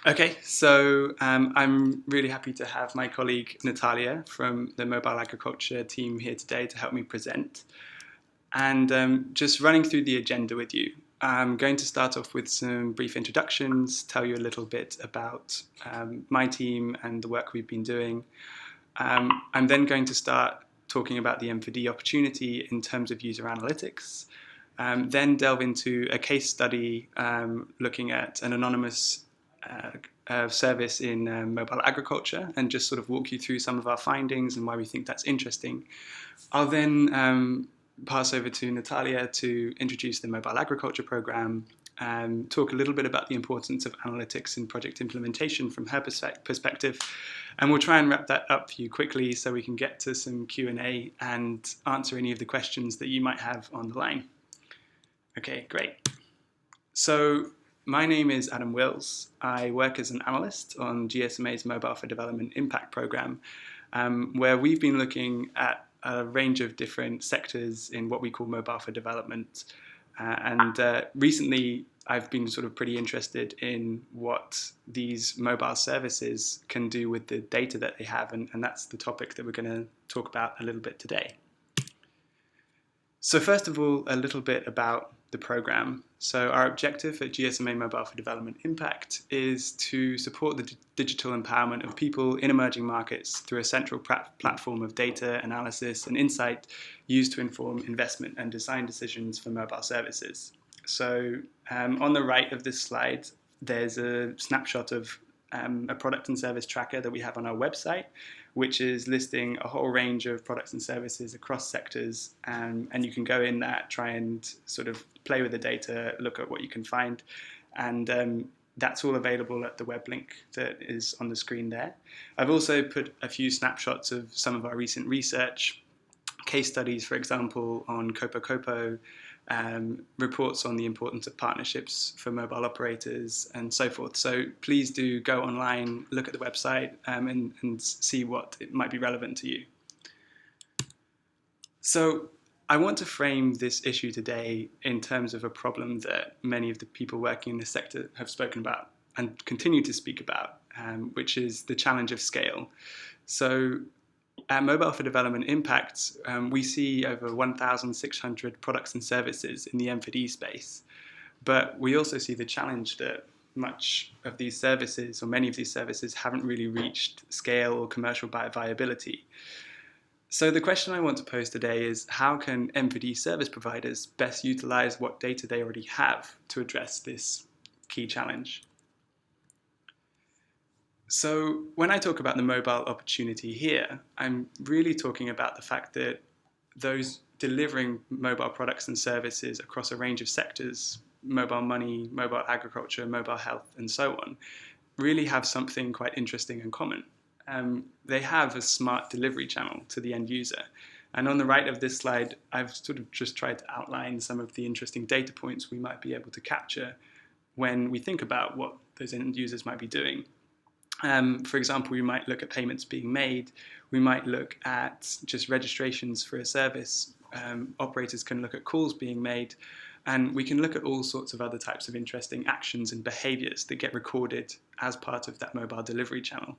Okay, so I'm really happy to have my colleague Natalia from the mobile agriculture team here today to help me present. And just running through the agenda with you, I'm going to start off with some brief introductions, tell you a little bit about my team and the work we've been doing. I'm then going to start talking about the M4D opportunity in terms of user analytics, then delve into a case study looking at an anonymous service in mobile agriculture and just sort of walk you through some of our findings and why we think that's interesting. I'll then pass over to Natalia to introduce the mobile agriculture program, talk a little bit about the importance of analytics in project implementation from her perspective, and we'll try and wrap that up for you quickly so we can get to some Q&A and answer any of the questions that you might have on the line. Okay, great. So my name is Adam Wills. I work as an analyst on GSMA's Mobile for Development Impact Program, where we've been looking at a range of different sectors in what we call mobile for development. Recently, I've been sort of pretty interested in what these mobile services can do with the data that they have, and that's the topic that we're going to talk about a little bit today. So first of all, a little bit about the program. So our objective at GSMA Mobile for Development Impact is to support the digital empowerment of people in emerging markets through a central platform of data, analysis and insight used to inform investment and design decisions for mobile services. So on the right of this slide, there's a snapshot of a product and service tracker that we have on our website, which is listing a whole range of products and services across sectors, and you can go in that, try and sort of play with the data, look at what you can find, and that's all available at the web link that is on the screen there. I've also put a few snapshots of some of our recent research, case studies, for example, on Copo, reports on the importance of partnerships for mobile operators and so forth. So please do go online, look at the website and see what it might be relevant to you. So I want to frame this issue today in terms of a problem that many of the people working in this sector have spoken about and continue to speak about, which is the challenge of scale. So at Mobile for Development Impact, we see over 1,600 products and services in the M4D space, but we also see the challenge that much of these services, or many of these services, haven't really reached scale or commercial viability. So the question I want to pose today is, how can M4D service providers best utilize what data they already have to address this key challenge? So when I talk about the mobile opportunity here, I'm really talking about the fact that those delivering mobile products and services across a range of sectors, mobile money, mobile agriculture, mobile health, and so on, really have something quite interesting in common. They have a smart delivery channel to the end user. And on the right of this slide, I've sort of just tried to outline some of the interesting data points we might be able to capture when we think about what those end users might be doing. For example, we might look at payments being made. We might look at just registrations for a service. Operators can look at calls being made. And we can look at all sorts of other types of interesting actions and behaviors that get recorded as part of that mobile delivery channel.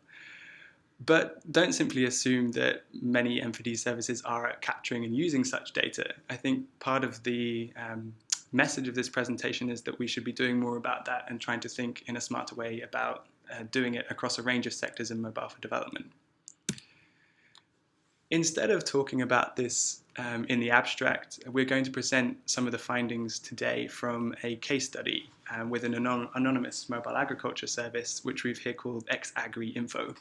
But don't simply assume that many M4D services are at capturing and using such data. I think part of the message of this presentation is that we should be doing more about that and trying to think in a smarter way about doing it across a range of sectors in mobile for development. Instead of talking about this in the abstract, we're going to present some of the findings today from a case study with an anonymous mobile agriculture service, which we've here called mAgri Info.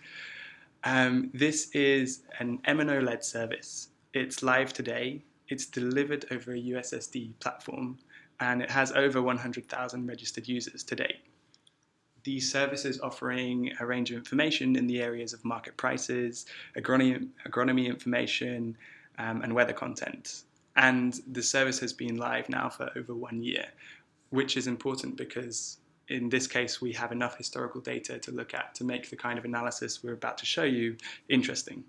This is an MNO-led service. It's live today. It's delivered over a USSD platform, and it has over 100,000 registered users to date. These services offering a range of information in the areas of market prices, agronomy information, and weather content. And the service has been live now for over 1 year, which is important because in this case, we have enough historical data to look at to make the kind of analysis we're about to show you interesting.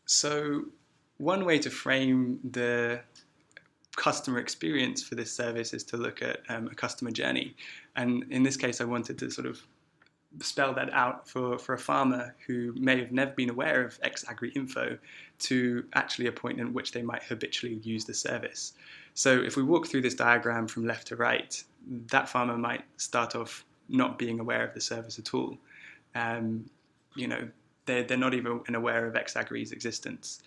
So one way to frame the customer experience for this service is to look at a customer journey. And in this case, I wanted to sort of spell that out for a farmer who may have never been aware of mAgri info to actually a point in which they might habitually use the service. So if we walk through this diagram from left to right, that farmer might start off not being aware of the service at all. They're not even aware of mAgri's existence.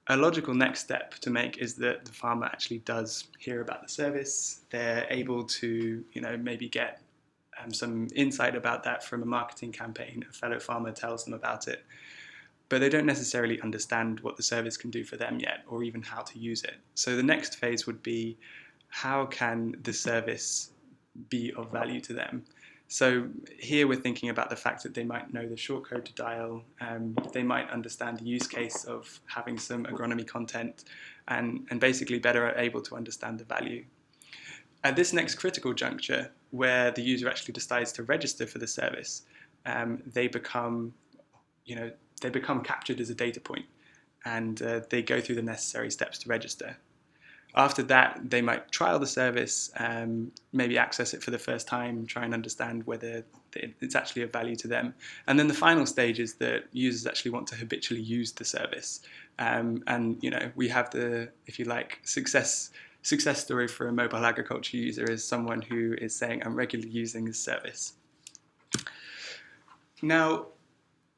A logical next step to make is that the farmer actually does hear about the service. They're able to, maybe get some insight about that from a marketing campaign. A fellow farmer tells them about it, but they don't necessarily understand what the service can do for them yet, or even how to use it. So the next phase would be, how can the service be of value to them? So here we're thinking about the fact that they might know the short code to dial, they might understand the use case of having some agronomy content, and basically better able to understand the value. At this next critical juncture, where the user actually decides to register for the service, they become captured as a data point, and they go through the necessary steps to register. After that, they might trial the service, maybe access it for the first time, try and understand whether it's actually of value to them. And then the final stage is that users actually want to habitually use the service. We have the, if you like, success story for a mobile agriculture user is someone who is saying, I'm regularly using this service. Now,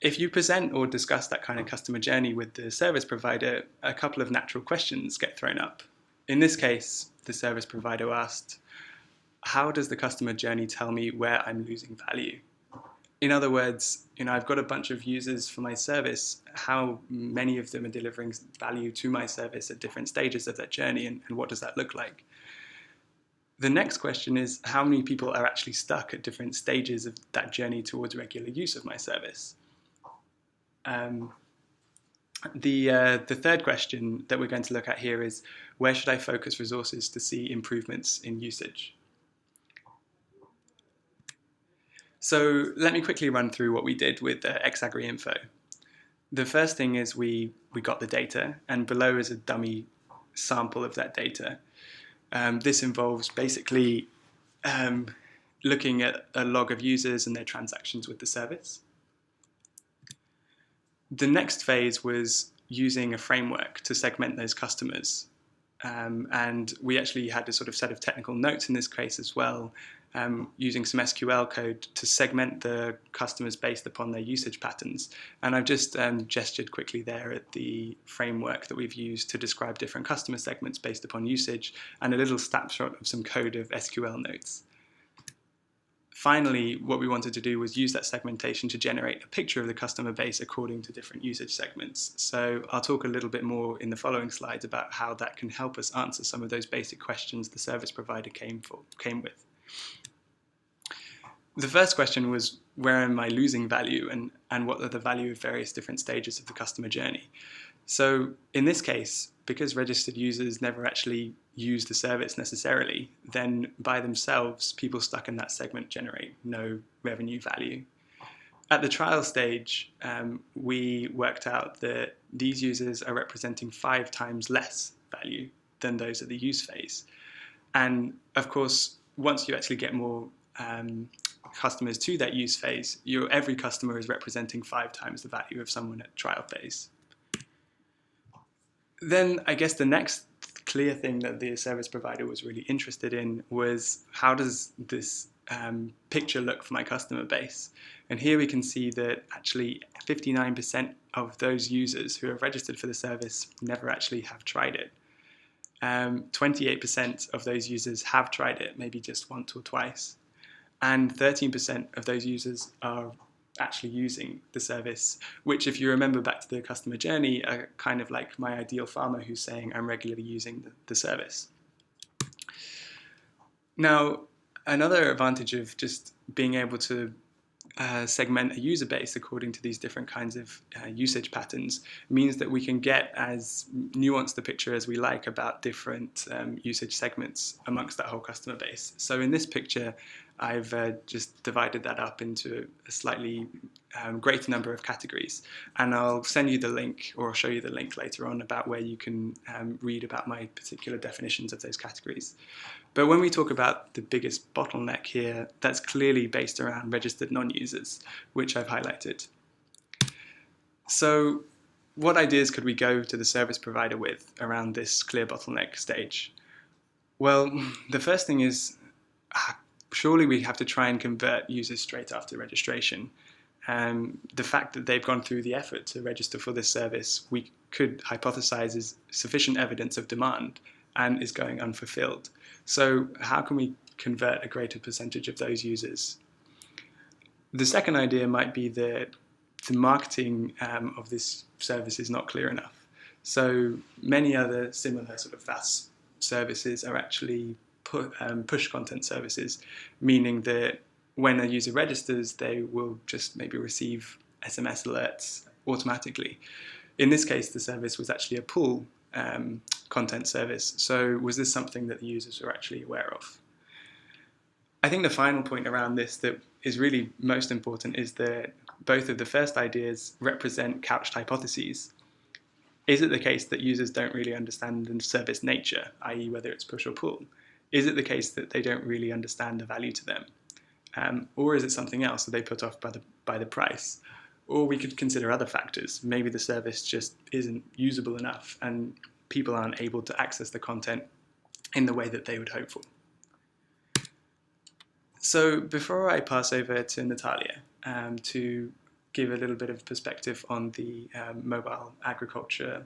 if you present or discuss that kind of customer journey with the service provider, a couple of natural questions get thrown up. In this case, the service provider asked, how does the customer journey tell me where I'm losing value? In other words, I've got a bunch of users for my service. How many of them are delivering value to my service at different stages of that journey, and what does that look like? The next question is, how many people are actually stuck at different stages of that journey towards regular use of my service? The third question that we're going to look at here is, where should I focus resources to see improvements in usage? So let me quickly run through what we did with mAgri info. The first thing is we got the data, and below is a dummy sample of that data. This involves basically looking at a log of users and their transactions with the service. The next phase was using a framework to segment those customers. And we actually had a sort of set of technical notes in this case as well, using some SQL code to segment the customers based upon their usage patterns. And I've just gestured quickly there at the framework that we've used to describe different customer segments based upon usage, and a little snapshot of some code of SQL notes. Finally, what we wanted to do was use that segmentation to generate a picture of the customer base according to different usage segments. So I'll talk a little bit more in the following slides about how that can help us answer some of those basic questions the service provider came with. The first question was, where am I losing value, and what are the value of various different stages of the customer journey? So in this case, because registered users never actually use the service necessarily, then by themselves, people stuck in that segment generate no revenue value. At the trial stage, we worked out that these users are representing 5 times less value than those at the use phase. And of course, once you actually get more customers to that use phase, every customer is representing 5 times the value of someone at trial phase. Then I guess the next clear thing that the service provider was really interested in was, how does this picture look for my customer base? And here we can see that actually 59% of those users who have registered for the service never actually have tried it. 28% of those users have tried it, maybe just once or twice. And 13% of those users are actually using the service, which, if you remember back to the customer journey, are kind of like my ideal farmer who's saying, I'm regularly using the service. Now, another advantage of just being able to segment a user base according to these different kinds of usage patterns means that we can get as nuanced a picture as we like about different usage segments amongst that whole customer base. So in this picture, I've just divided that up into a slightly greater number of categories, and I'll send you the link, or I'll show you the link later on about where you can read about my particular definitions of those categories. But when we talk about the biggest bottleneck here, that's clearly based around registered non-users, which I've highlighted. So what ideas could we go to the service provider with around this clear bottleneck stage? Well, the first thing is, surely we have to try and convert users straight after registration. The fact that they've gone through the effort to register for this service, we could hypothesize is sufficient evidence of demand and is going unfulfilled. So how can we convert a greater percentage of those users? The second idea might be that the marketing of this service is not clear enough. So many other similar sort of fast services are actually push content services, meaning that when a user registers, they will just maybe receive SMS alerts automatically. In this case, the service was actually a pull content service. So was this something that the users were actually aware of? I think the final point around this that is really most important is that both of the first ideas represent couched hypotheses. Is it the case that users don't really understand the service nature, i.e. whether it's push or pull? Is it the case that they don't really understand the value to them? Or is it something else that they put off by the price? Or we could consider other factors. Maybe the service just isn't usable enough and people aren't able to access the content in the way that they would hope for. So before I pass over to Natalia to give a little bit of perspective on the mobile agriculture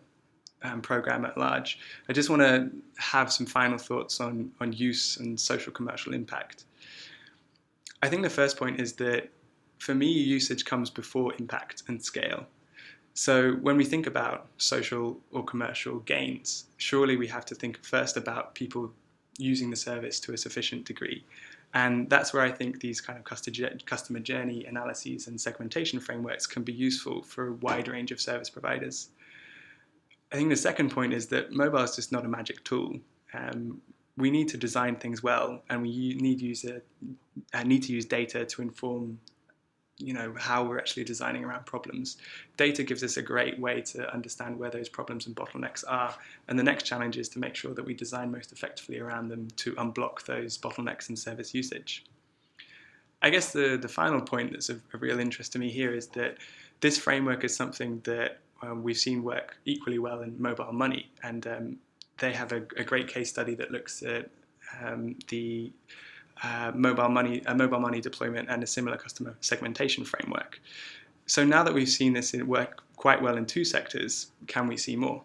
program at large, I just want to have some final thoughts on use and social commercial impact. I think the first point is that for me, usage comes before impact and scale. So when we think about social or commercial gains, surely we have to think first about people using the service to a sufficient degree. And that's where I think these kind of customer journey analyses and segmentation frameworks can be useful for a wide range of service providers. I think the second point is that mobile is just not a magic tool. We need to design things well, and we need to use data to inform how we're actually designing around problems. Data gives us a great way to understand where those problems and bottlenecks are, and the next challenge is to make sure that we design most effectively around them to unblock those bottlenecks in service usage. I guess the final point that's of real interest to me here is that this framework is something that we've seen work equally well in mobile money, and they have a great case study that looks at the mobile money deployment and a similar customer segmentation framework. So now that we've seen this work quite well in two sectors, can we see more?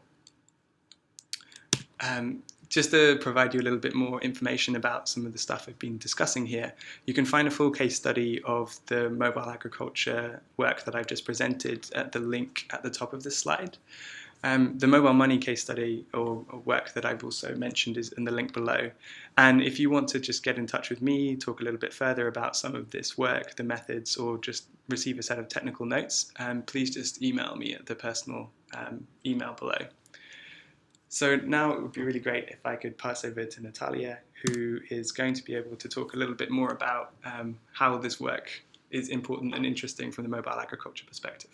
Just to provide you a little bit more information about some of the stuff I've been discussing here, you can find a full case study of the mobile agriculture work that I've just presented at the link at the top of this slide. The mobile money case study or work that I've also mentioned is in the link below. And if you want to just get in touch with me, talk a little bit further about some of this work, the methods, or just receive a set of technical notes, please just email me at the personal email below. So now it would be really great if I could pass over to Natalia, who is going to be able to talk a little bit more about how this work is important and interesting from the mobile agriculture perspective.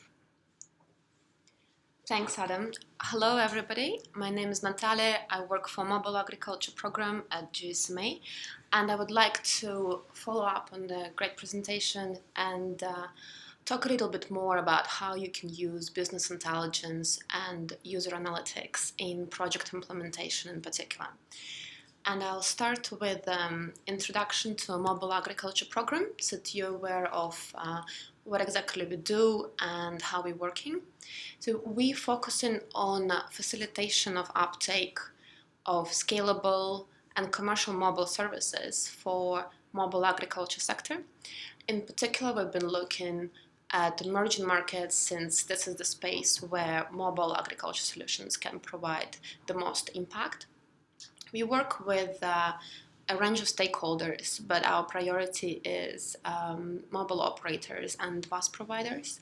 Thanks, Adam. Hello, everybody. My name is Natalia. I work for Mobile Agriculture Program at GSMA, and I would like to follow up on the great presentation and talk a little bit more about how you can use business intelligence and user analytics in project implementation in particular. And I'll start with introduction to a mobile agriculture program so that you're aware of what exactly we do and how we're working. So we focusing on facilitation of uptake of scalable and commercial mobile services for mobile agriculture sector. In particular, we've been looking at emerging markets since this is the space where mobile agriculture solutions can provide the most impact. We work with a range of stakeholders, but our priority is mobile operators and VAS providers.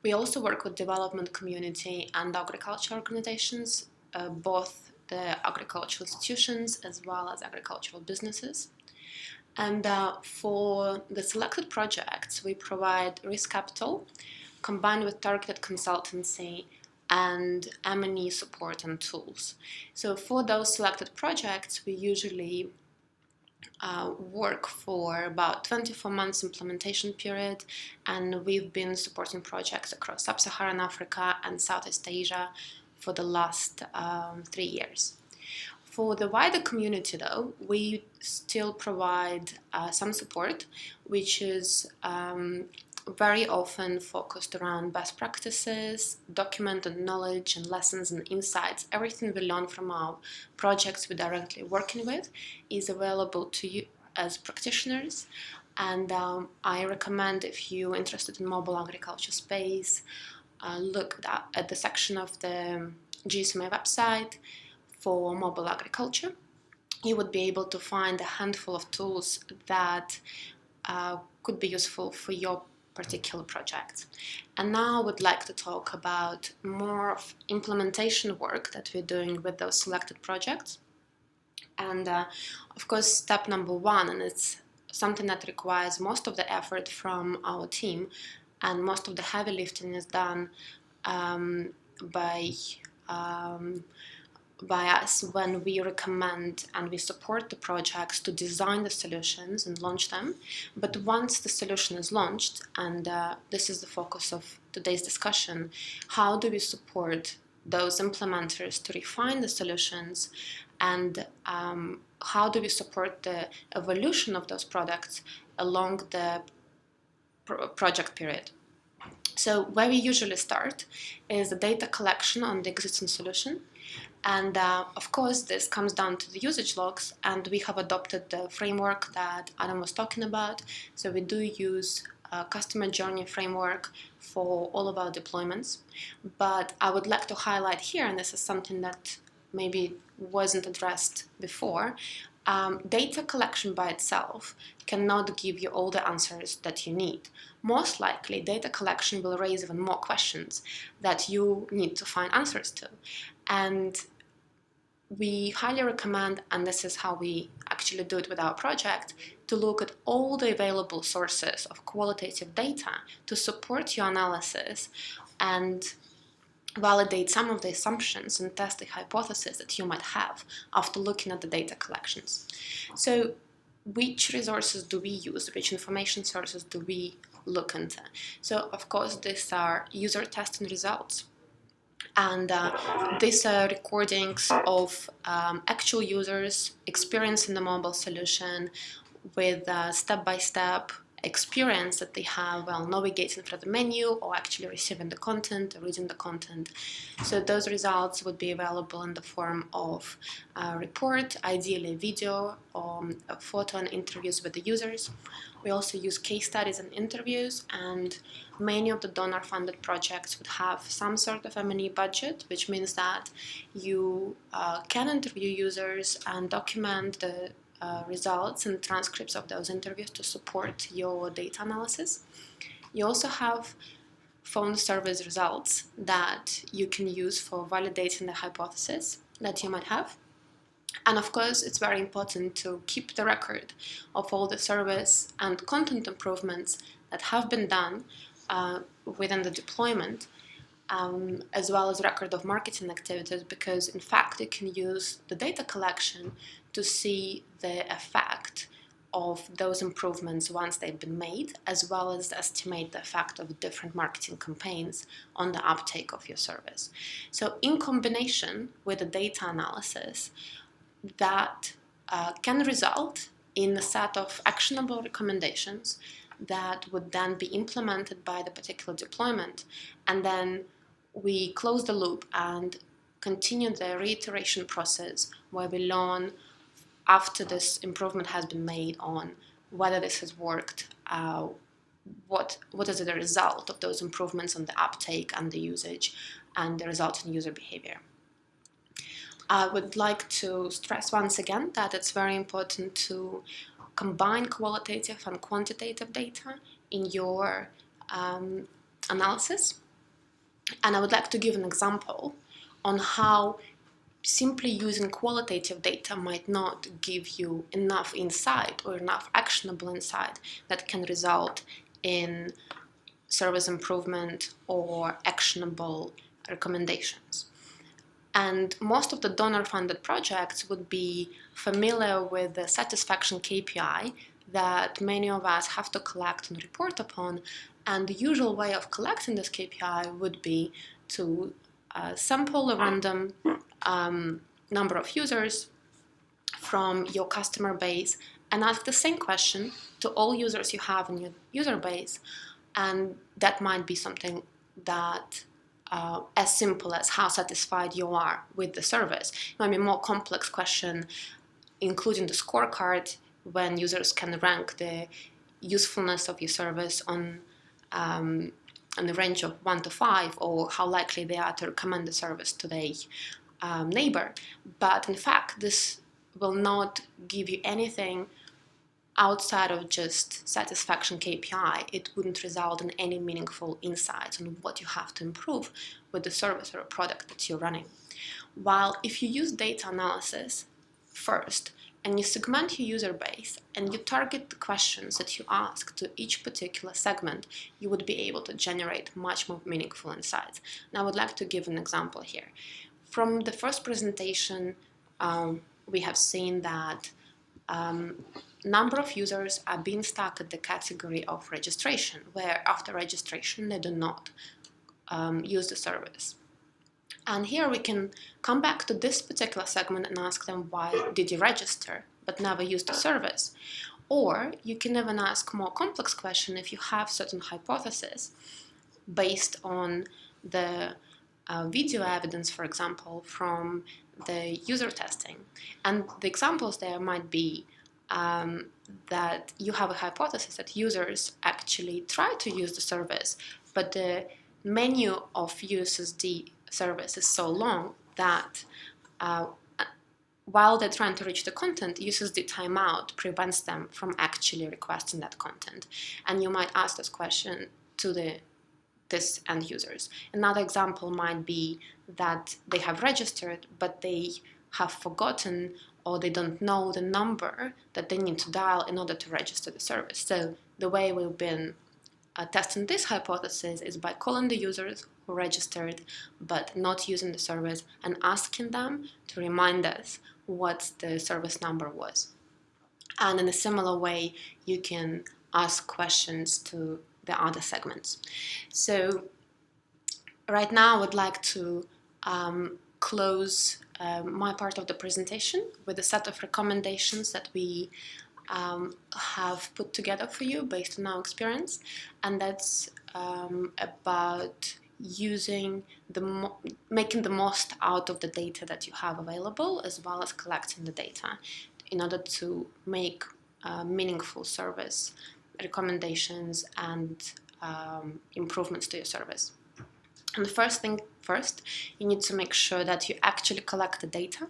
We also work with development community and agriculture organizations, both the agricultural institutions as well as agricultural businesses. And for the selected projects, we provide risk capital combined with targeted consultancy and M&E support and tools. So for those selected projects, we usually work for about 24 months implementation period, and we've been supporting projects across Sub-Saharan Africa and Southeast Asia for the last 3 years. For the wider community, though, we still provide some support, which is very often focused around best practices, documented knowledge and lessons and insights. Everything we learn from our projects we're directly working with is available to you as practitioners. And I recommend, if you're interested in mobile agriculture space, look at the section of the GSMA website for mobile agriculture. You would be able to find a handful of tools that could be useful for your particular project. And now I would like to talk about more of implementation work that we're doing with those selected projects. And of course, step number one, and it's something that requires most of the effort from our team, and most of the heavy lifting is done by us when we recommend and we support the projects to design the solutions and launch them. But once the solution is launched, and this is the focus of today's discussion, how do we support those implementers to refine the solutions, and how do we support the evolution of those products along the project period? So where we usually start is the data collection on the existing solution. And of course, this comes down to the usage logs, and we have adopted the framework that Adam was talking about. So we do use a customer journey framework for all of our deployments. But I would like to highlight here, and this is something that maybe wasn't addressed before, data collection by itself cannot give you all the answers that you need. Most likely, data collection will raise even more questions that you need to find answers to. And we highly recommend, and this is how we actually do it with our project, to look at all the available sources of qualitative data to support your analysis and validate some of the assumptions and test the hypothesis that you might have after looking at the data collections. So which resources do we use? Which information sources do we look into? So of course, these are user testing results. And these are recordings of actual users experiencing the mobile solution with step-by-step experience that they have while navigating through the menu or actually receiving the content or reading the content. So those results would be available in the form of a report, ideally video, or a photo and interviews with the users. We also use case studies and interviews, and many of the donor-funded projects would have some sort of M&E budget, which means that you can interview users and document the results and transcripts of those interviews to support your data analysis. You also have phone surveys results that you can use for validating the hypothesis that you might have. And of course, it's very important to keep the record of all the surveys and content improvements that have been done within the deployment, as well as record of marketing activities, because in fact you can use the data collection to see the effect of those improvements once they've been made, as well as estimate the effect of different marketing campaigns on the uptake of your service. So in combination with the data analysis, that can result in a set of actionable recommendations that would then be implemented by the particular deployment, and then we close the loop and continue the reiteration process where we learn after this improvement has been made on whether this has worked, what is the result of those improvements on the uptake and the usage and the result in user behavior. I would like to stress once again that it's very important to combine qualitative and quantitative data in your analysis. And I would like to give an example on how simply using qualitative data might not give you enough insight or enough actionable insight that can result in service improvement or actionable recommendations. And most of the donor-funded projects would be familiar with the satisfaction KPI that many of us have to collect and report upon. And the usual way of collecting this KPI would be to sample a random number of users from your customer base and ask the same question to all users you have in your user base. And that might be something that as simple as how satisfied you are with the service. It might be a more complex question, including the scorecard, when users can rank the usefulness of your service on the range of 1 to 5, or how likely they are to recommend the service to their neighbor. But in fact, this will not give you anything outside of just satisfaction KPI. It wouldn't result in any meaningful insights on what you have to improve with the service or a product that you're running. While if you use data analysis first and you segment your user base and you target the questions that you ask to each particular segment, you would be able to generate much more meaningful insights. And I would like to give an example here. From the first presentation, we have seen that number of users are being stuck at the category of registration, where after registration they do not use the service. And here we can come back to this particular segment and ask them, why did you register but never use the service? Or you can even ask a more complex question if you have certain hypotheses based on the video evidence, for example, from the user testing. And the examples there might be that you have a hypothesis that users actually try to use the service, but the menu of USSD service is so long that while they're trying to reach the content, USSD timeout prevents them from actually requesting that content. And you might ask this question to this end users. Another example might be that they have registered, but they have forgotten or they don't know the number that they need to dial in order to register the service. So the way we've been testing this hypothesis is by calling the users who registered but not using the service and asking them to remind us what the service number was. And in a similar way, you can ask questions to the other segments. So right now I would like to close my part of the presentation with a set of recommendations that we have put together for you based on our experience, and that's about making the most out of the data that you have available, as well as collecting the data in order to make meaningful service recommendations and improvements to your service. And the first thing first, you need to make sure that you actually collect the data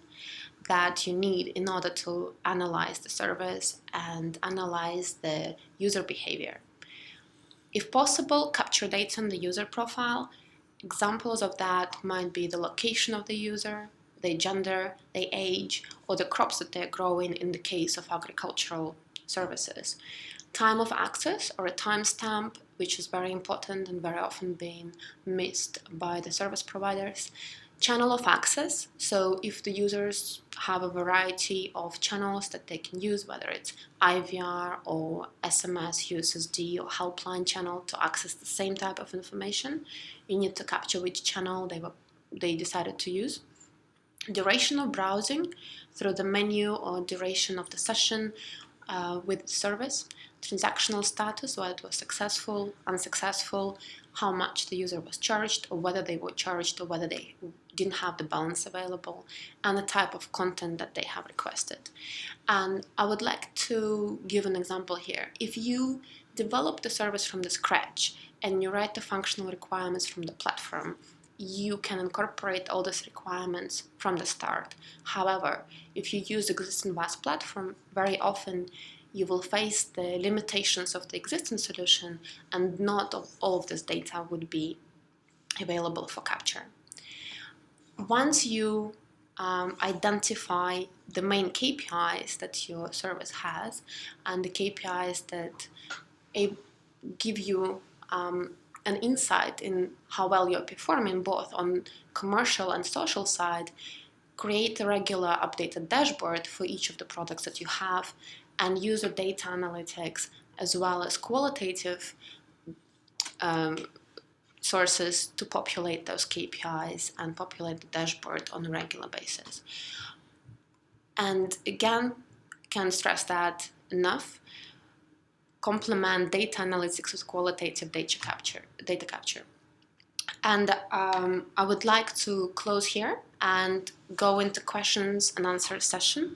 that you need in order to analyze the service and analyze the user behavior. If possible, capture data on the user profile. Examples of that might be the location of the user, their gender, their age, or the crops that they're growing in the case of agricultural services. Time of access, or a timestamp, which is very important and very often being missed by the service providers. Channel of access, so if the users have a variety of channels that they can use, whether it's IVR or SMS, USSD or helpline channel to access the same type of information, you need to capture which channel they decided to use. Duration of browsing through the menu or duration of the session with the service. Transactional status, whether it was successful, unsuccessful, how much the user was charged, or whether they were charged, or whether they didn't have the balance available, and the type of content that they have requested. And I would like to give an example here. If you develop the service from the scratch and you write the functional requirements from the platform you can incorporate all these requirements from the start. However, if you use existing VAS platform, very often you will face the limitations of the existing solution, and not all of this data would be available for capture. Once you identify the main KPIs that your service has and the KPIs that give you an insight in how well you're performing both on commercial and social side, create a regular updated dashboard for each of the products that you have and use your data analytics as well as qualitative sources to populate those KPIs and populate the dashboard on a regular basis. And again, can't stress that enough, complement data analytics with qualitative data capture. And I would like to close here and go into questions and answer session.